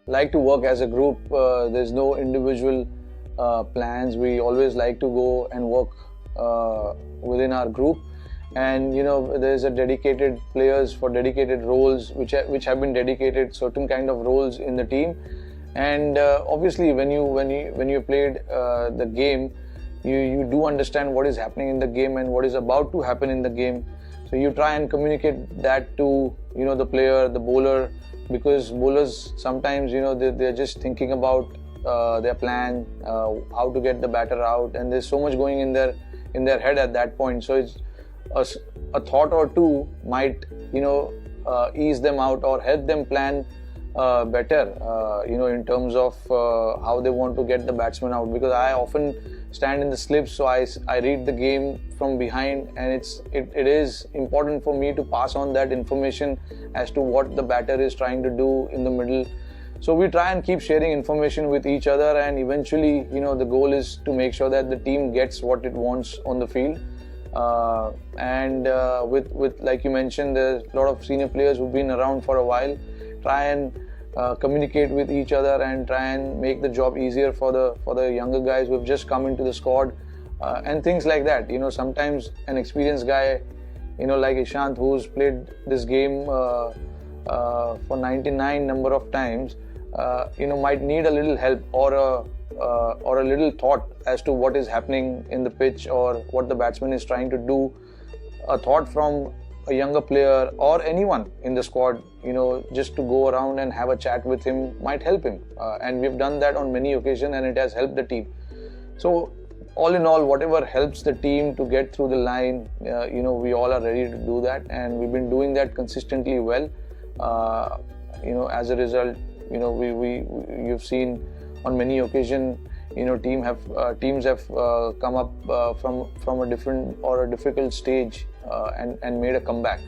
like to work as a group. There's no individual plans. We always like to go and work within our group. And there's a dedicated players for dedicated roles which have been dedicated certain kind of roles in the team. And obviously when you played the game, you do understand what is happening in the game and what is about to happen in the game. So you try and communicate that to the player, the bowler, because bowlers sometimes they're just thinking about their plan, how to get the batter out, and there's so much going in their head at that point. So it's a thought or two might ease them out or help them plan better in terms of how they want to get the batsman out, because I often stand in the slips, so I read the game from behind, and it is important for me to pass on that information as to what the batter is trying to do in the middle. So we try and keep sharing information with each other, and eventually the goal is to make sure that the team gets what it wants on the field. With like you mentioned, there's a lot of senior players who've been around for a while. Try and communicate with each other and try and make the job easier for the younger guys who have just come into the squad, and things like that. Sometimes an experienced guy, like Ishant, who's played this game for 99 number of times, might need a little help or a little thought as to what is happening in the pitch or what the batsman is trying to do. A thought from a younger player or anyone in the squad, just to go around and have a chat with him might help him. And we've done that on many occasions, and it has helped the team. So all in all, whatever helps the team to get through the line, we all are ready to do that, and we've been doing that consistently well. As a result, you've seen on many occasions, teams have come up from a different or a difficult stage and made a comeback.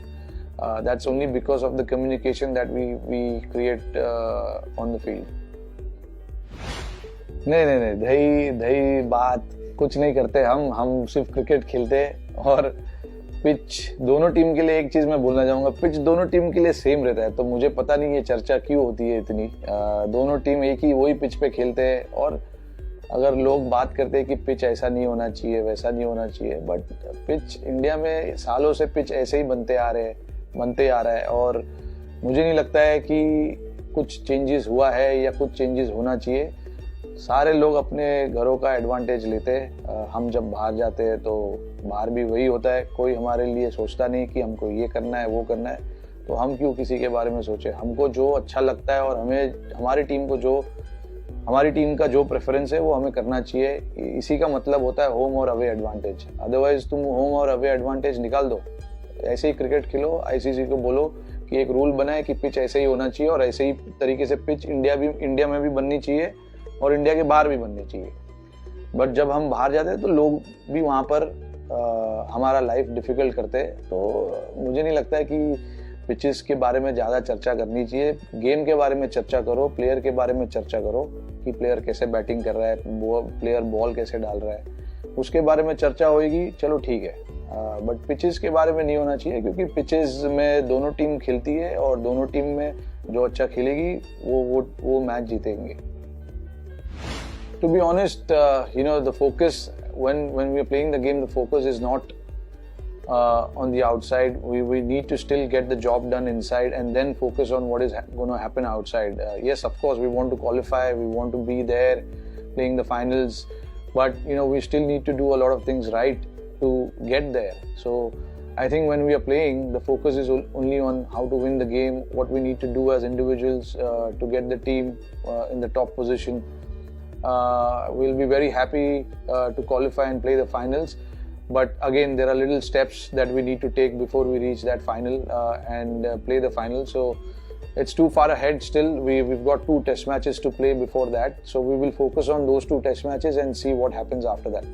That's only because of the communication that we create on the field. नहीं दही बात कुछ नहीं करते हम सिर्फ cricket खेलते हैं। और पिच दोनों टीम के लिए, एक चीज मैं बोलना चाहूंगा, पिच दोनों टीम के लिए सेम रहता है। तो मुझे पता नहीं ये चर्चा क्यों होती है इतनी। दोनों टीम एक ही वही पिच पे खेलते हैं, और अगर लोग बात करते हैं कि पिच ऐसा नहीं होना चाहिए, वैसा नहीं होना चाहिए, बट पिच इंडिया में सालों से पिच ऐसे ही बनते आ रहा है, और मुझे नहीं लगता है कि कुछ चेंजेस हुआ है या कुछ चेंजेस होना चाहिए। सारे लोग अपने घरों का एडवांटेज लेते हैं। हम जब बाहर जाते हैं तो बाहर भी वही होता है, कोई हमारे लिए सोचता नहीं कि हमको ये करना है वो करना है, तो हम क्यों किसी के बारे में सोचे। हमको जो अच्छा लगता है और हमारी टीम का जो प्रेफरेंस है वो हमें करना चाहिए। इसी का मतलब होता है होम और अवे एडवांटेज। अदरवाइज तुम होम और अवे एडवांटेज निकाल दो, ऐसे ही क्रिकेट खेलो। आईसीसी को बोलो कि एक रूल बनाए कि पिच ऐसे ही होना चाहिए, और ऐसे ही तरीके से पिच इंडिया में भी बननी चाहिए और इंडिया के बाहर भी बननी चाहिए। बट जब हम बाहर जाते हैं तो लोग भी वहाँ पर हमारा लाइफ डिफिकल्ट करते हैं। तो मुझे नहीं लगता है कि पिचेस के बारे में ज़्यादा चर्चा करनी चाहिए। गेम के बारे में चर्चा करो, प्लेयर के बारे में चर्चा करो कि प्लेयर कैसे बैटिंग कर रहा है, प्लेयर बॉल कैसे डाल रहा है, उसके बारे में चर्चा होगी, चलो ठीक है। बट पिचेस के बारे में नहीं होना चाहिए, क्योंकि पिचेस में दोनों टीम खेलती है और दोनों टीम में जो अच्छा खेलेगी वो मैच जीतेंगे। To be honest, the focus when we are playing the game, the focus is not on the outside. We need to still get the job done inside and then focus on what is going to happen outside. Yes, of course, we want to qualify, we want to be there playing the finals, but we still need to do a lot of things right to get there. So I think when we are playing, the focus is only on how to win the game, what we need to do as individuals to get the team in the top position. We'll be very happy to qualify and play the finals, but again there are little steps that we need to take before we reach that final and play the final. So it's too far ahead still. We've got 2 test matches to play before that, so we will focus on those 2 test matches and see what happens after that.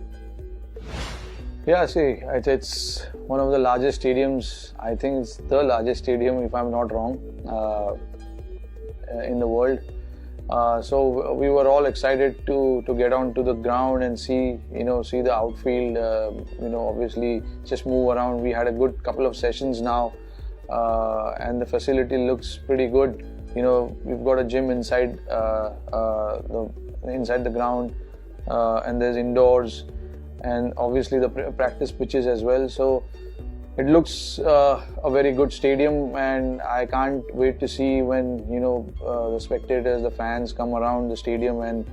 Yeah, see, it's one of the largest stadiums. I think it's the largest stadium, if I'm not wrong, in the world. So we were all excited to get onto the ground and see the outfield. Obviously just move around. We had a good couple of sessions now, and the facility looks pretty good. we've got a gym inside inside the ground, and there's indoors, and obviously the practice pitches as well. So it looks a very good stadium, and I can't wait to see when the spectators, the fans come around the stadium and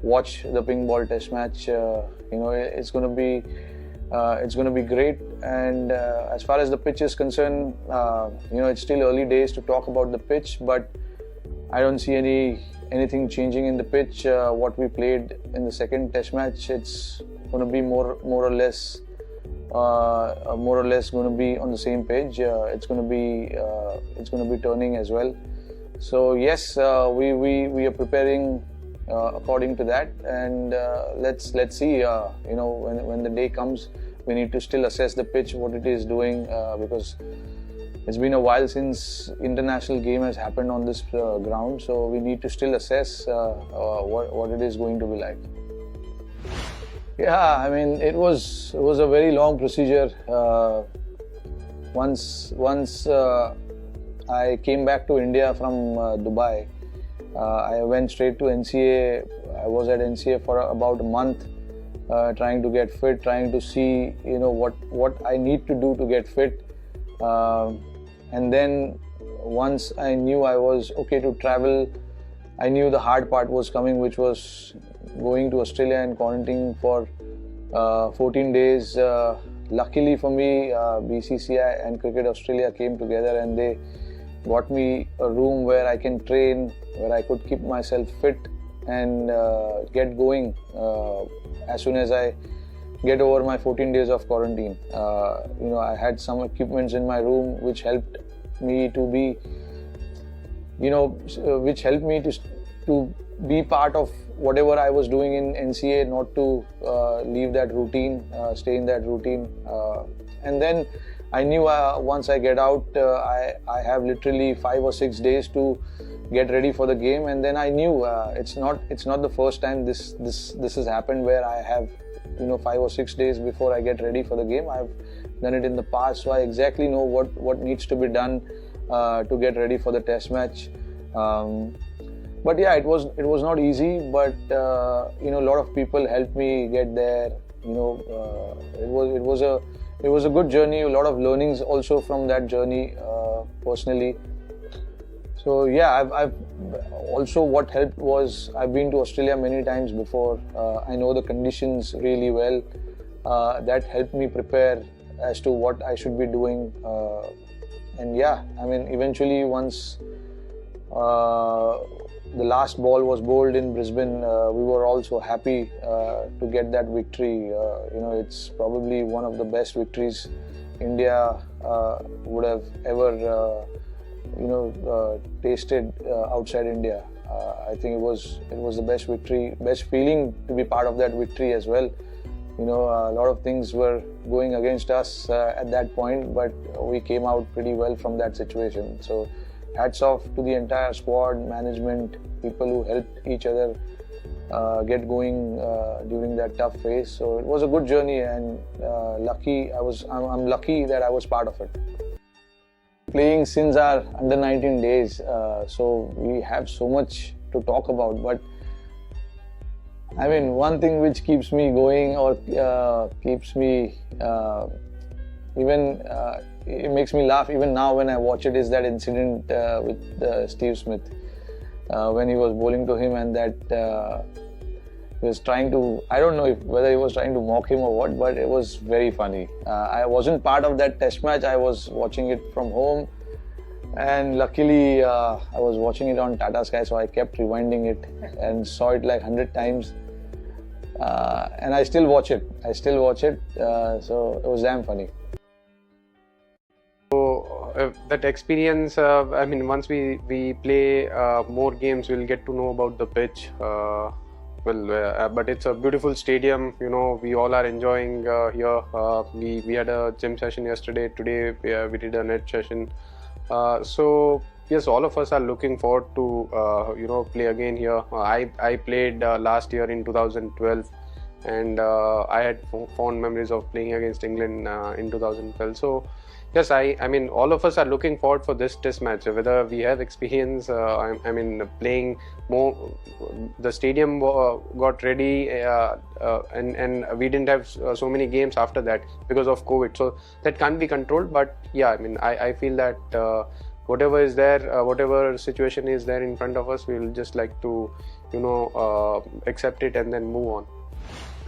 watch the ping ball test match. It's going to be great. And as far as the pitch is concerned, it's still early days to talk about the pitch, but I don't see anything changing in the pitch. What we played in the second test match, it's going to be more or less going to be on the same page. It's going to be turning as well. So yes, we are preparing according to that, and let's see. When the day comes, we need to still assess the pitch, what it is doing, because it's been a while since international game has happened on this ground. So we need to still assess what it is going to be like. Yeah, I mean, it was a very long procedure. Once I came back to India from Dubai, I went straight to NCA. I was at NCA for about a month, trying to get fit, trying to see what I need to do to get fit. And then once I knew I was okay to travel, I knew the hard part was coming, which was going to Australia and quarantining for 14 days. Luckily for me, BCCI and Cricket Australia came together and they got me a room where I can train, where I could keep myself fit and get going as soon as I get over my 14 days of quarantine. I had some equipments in my room which helped me to be, to be part of whatever I was doing in NCA, not to leave that routine, stay in that routine. And then I knew once I get out, I have literally 5 or 6 days to get ready for the game. And then I knew it's not the first time this has happened where I have 5 or 6 days before I get ready for the game. I've done it in the past, so I exactly know what needs to be done to get ready for the test match. But yeah, it was not easy, but a lot of people helped me get there. It was a good journey, a lot of learnings also from that journey personally. So yeah, I've also, what helped was I've been to Australia many times before. I know the conditions really well. That helped me prepare as to what I should be doing. And yeah, I mean, eventually once the last ball was bowled in Brisbane, we were also happy to get that victory. It's probably one of the best victories India would have ever tasted outside India. I think it was the best victory, best feeling to be part of that victory as well. A lot of things were going against us at that point, but we came out pretty well from that situation. So hats off to the entire squad, management, people who helped each other get going during that tough phase. So it was a good journey, and I'm lucky that I was part of it. Playing since our under 19 days, so we have so much to talk about. But I mean, one thing which keeps me going, or keeps me it makes me laugh even now when I watch it, is that incident with Steve Smith when he was bowling to him, and that he was trying to, I don't know whether he was trying to mock him or what, but it was very funny. I wasn't part of that test match. I was watching it from home, and luckily I was watching it on Tata Sky, so I kept rewinding it and saw it like 100 times. And I still watch it. So it was damn funny. So that experience, I mean, once we play more games, we'll get to know about the pitch. But it's a beautiful stadium. We all are enjoying here. We had a gym session yesterday. Today we did a net session. So yes, all of us are looking forward to play again here. I played last year in 2012 and I had fond memories of playing against England in 2012. So yes, I mean all of us are looking forward for this test match. Whether we have experience, I mean playing more, the stadium got ready, and we didn't have so many games after that because of COVID. So that can't be controlled. But yeah, I mean I feel that whatever is there, whatever situation is there in front of us, we will just like to accept it and then move on.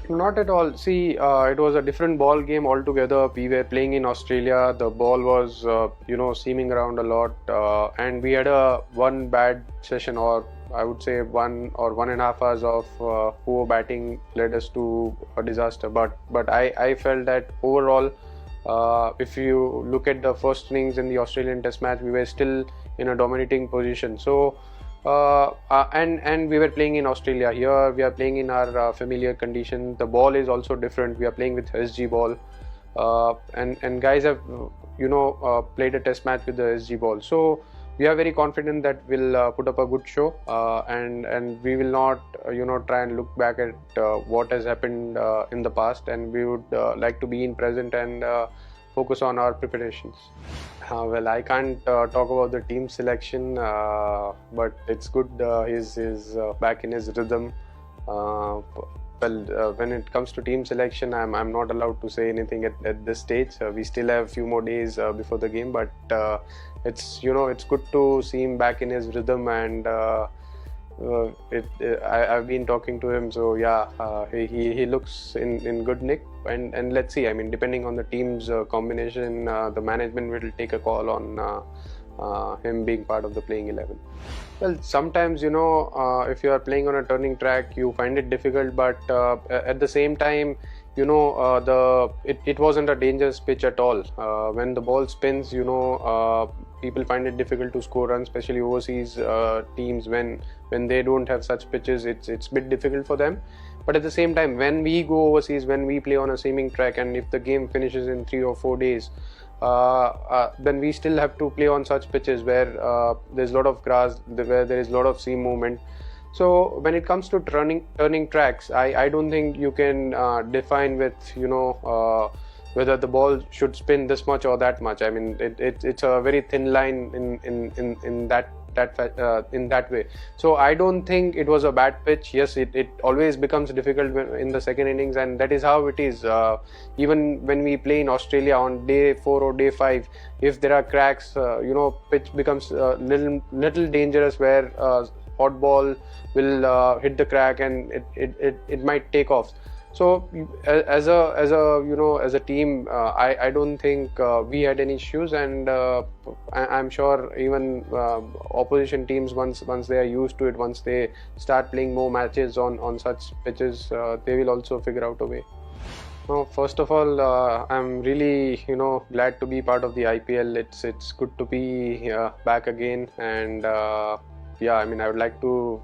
Not at all. See, it was a different ball game altogether. We were playing in Australia. The ball was, seaming around a lot, and we had one bad session, or I would say 1 or 1.5 hours of poor batting led us to a disaster. But I felt that overall, if you look at the first innings in the Australian Test match, we were still in a dominating position. So. And we were playing in Australia. Here we are playing in our familiar condition. The ball is also different. We are playing with SG ball, and guys have played a test match with the SG ball. So we are very confident that we'll put up a good show, and we will not try and look back at what has happened in the past, and we would like to be in present and focus on our preparations. Well, I can't talk about the team selection, but it's good he's back in his rhythm. When it comes to team selection, I'm not allowed to say anything at this stage. We still have a few more days before the game, but it's good to see him back in his rhythm, and I've been talking to him, so yeah, he looks in good nick, and let's see. I mean, depending on the team's combination, the management will take a call on him being part of the playing 11. Well, sometimes if you are playing on a turning track, you find it difficult, but at the same time, it wasn't a dangerous pitch at all. When the ball spins, people find it difficult to score runs, especially overseas teams. When they don't have such pitches, it's a bit difficult for them. But at the same time, when we go overseas, when we play on a seaming track, and if the game finishes in 3 or 4 days, then we still have to play on such pitches where there's a lot of grass, where there is a lot of seam movement. So when it comes to turning tracks, I don't think you can define with whether the ball should spin this much or that much. I mean, it's a very thin line in that way. So I don't think it was a bad pitch. Yes, it always becomes difficult in the second innings, and that is how it is. Even when we play in Australia on day 4 or day 5, if there are cracks, pitch becomes little dangerous, where hot ball will hit the crack and it might take off. So as a team, I don't think we had any issues, and I'm sure even opposition teams, once they are used to it, once they start playing more matches on such pitches, they will also figure out a way. First of all, I'm really glad to be part of the IPL. It's good to be back again, and yeah, I mean, I would like to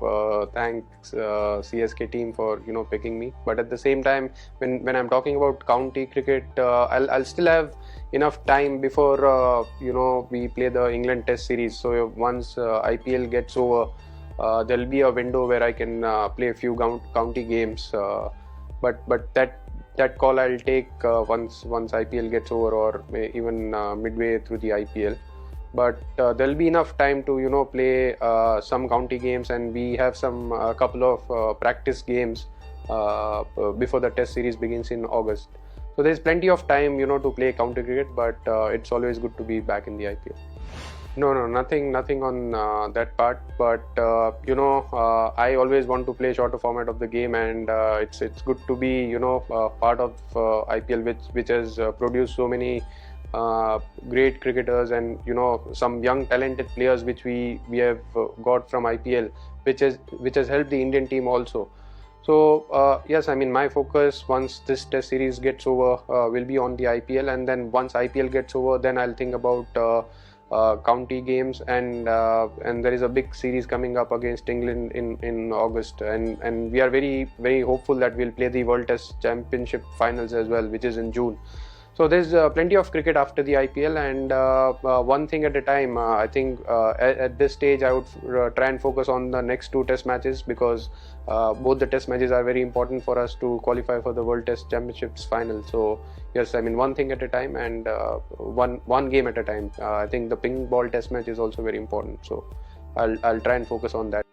thank CSK team for picking me. But at the same time, when I'm talking about county cricket, I'll still have enough time before we play the England Test series. So once IPL gets over, there'll be a window where I can play a few county games. But that call I'll take once IPL gets over, or even midway through the IPL. But there'll be enough time to play some county games, and we have some couple of practice games before the test series begins in August. So there's plenty of time to play county cricket, but it's always good to be back in the IPL. No, nothing on that part. But I always want to play shorter format of the game, and it's good to be part of IPL, which has produced so many great cricketers, and some young talented players which we have got from IPL, which has helped the Indian team also. So yes, I mean, my focus once this test series gets over will be on the IPL, and then once IPL gets over, then I'll think about county games, and there is a big series coming up against England in August, and we are very, very hopeful that we'll play the World Test Championship finals as well, which is in June. So there's plenty of cricket after the IPL, and one thing at a time. I think at this stage I would try and focus on the next 2 test matches, because both the test matches are very important for us to qualify for the World Test Championships final. So yes, I mean, one thing at a time, and one game at a time. I think the pink ball test match is also very important, so I'll try and focus on that.